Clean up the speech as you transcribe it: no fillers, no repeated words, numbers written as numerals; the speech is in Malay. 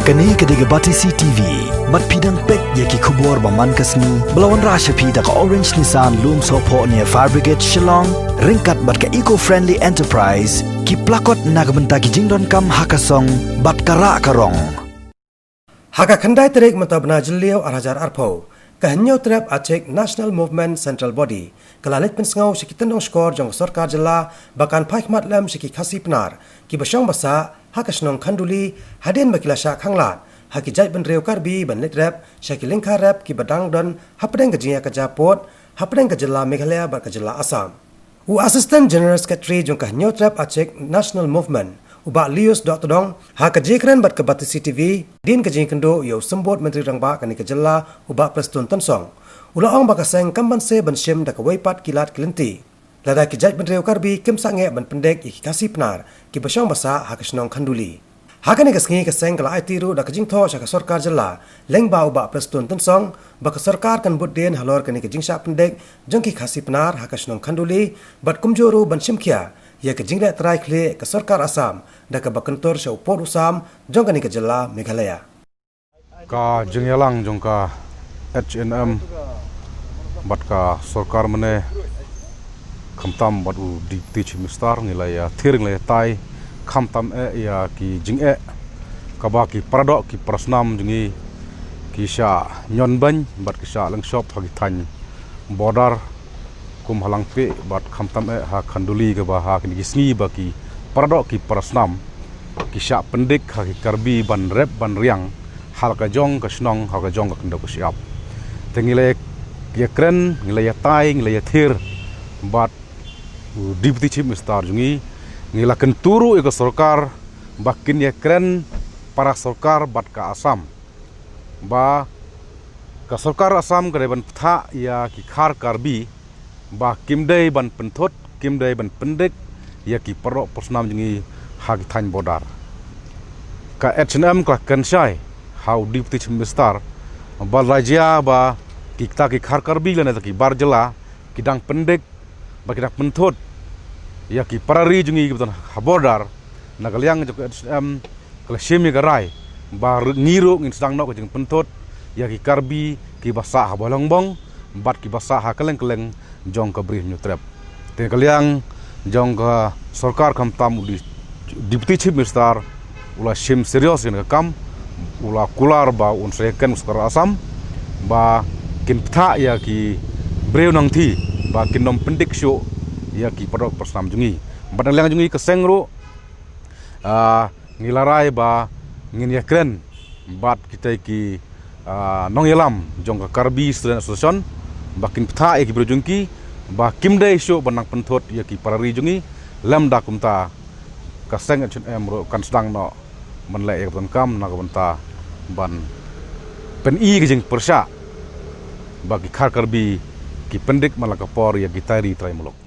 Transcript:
Kani kediga bati CTV, mat pidang pek yaki kubur baman kasni, belawan rasha pida ka Orange Nissan Loom Sopo near Fire Brigade Shillong, ringkat bat ka eco-friendly enterprise, ki plakot nagbenta ki jingdon kam hakasong, bat kara karong. Haka khandai terik mentabna jeliau arhajar arpo, kahanyau trap acek National Movement Central Body, kalalit pensengau siki tendong skor jong sorkar jela, bakan paikmat lem siki khasi penar, ki basyong basa, hakasnong khanduli, hadin bakilasha khanglat, haki jait ben reu karbi ben lit rap, syaki lingkar rap ki badang don, hapadeng kajinya kajapot, hapadeng kajela Meghalaya bat kajela Assam. U Assistant General Secretary jong kahanyau trap acek National Movement, Ubak Lius Dr. Dong, haka jikren bat kebati CTV, din kajing kendo yau sembot Menteri Rangba kani kajela ubak Preston Tonsong. Ulaong bakaseng kambanse ban syim da kawaipat kilat kelinti. Lada ki jait ben reu karbi kim sange ban pendek iki kasih penar, ki basyong basa haka senong khanduli. Haka ni kasngi kaseng kala aitiru da kajing tho syaka sorkar jela, lengba ubak Preston Tonsong, baka sorkar kan budden halor kani kajing syak pendek, jong ki kasih penar haka senong khanduli, bat kumjuru ban syim kia, ia ke jinglet terai kle ke sorkar Assam da ke bakentor syau port usam jong kani ke jela Meghalaya. Ka jingyalang jong ka H&M bat ka sorkar mene khamtam bat u dipti chimistar ngilaya thir ngilaya tai khamtam ya ki jing ka ba ki paradok ki prasnam jungi ki sha nyonban bat ki sha lang shop hagi than border kum halang pe bat khamtam ha khanduli ke ba ha kini sngi ba ki paradok ki prasnam ki sha pendik ha ki karbi ban rep ban riang hal ka jong ka snong ha ka jong ka kendo ko siap tengile ya kren ngile ya tai ngile ya thir bat deputy chief minister jungi ngila kenturu iko sorkar bakin ya kren para sorkar bat ka Assam ba ka sorkar Assam kare ban tha ya ki khar karbi ba kimdei ban penthot kimdei ban pendek ya ki parok persnam jungi hagi than bodar ka H&M ka kanshai how deputy chief minister ba raja ba kita ki khar karbi lana ki barjela kidang pendek ba kidang penthot ya ki parari jungi ki habodar nagaliang jok H&M kala shemi garai ba ngiro ngin sedang nok jeng penthot ya ki karbi ki basa habolongbong bat ki basa ha keleng-keleng jong ka brih nyutrep te kaliang jong ka sorkar khamtam di deputy chief minister ula shim serious in kam ula kular ba un second sorkar Assam ba kin ptha ya ki breu nang thi ba kin nom pendik syo ya ki padok persnam jungi badang liang jungi kesengro ngilarai ba ngin ya kren bat kita ki nong yelam jong ka karbi student association bakin ptha ya ki breu jungki ba kimdei syo banang penthot ya ki parari jungi lam da kumta kaseng H&M ro kan sedang no menle ya ban kam na kabanta ban pen i ki jing persya bagi khar karbi ki pendik malaka por ya gitari trai mulok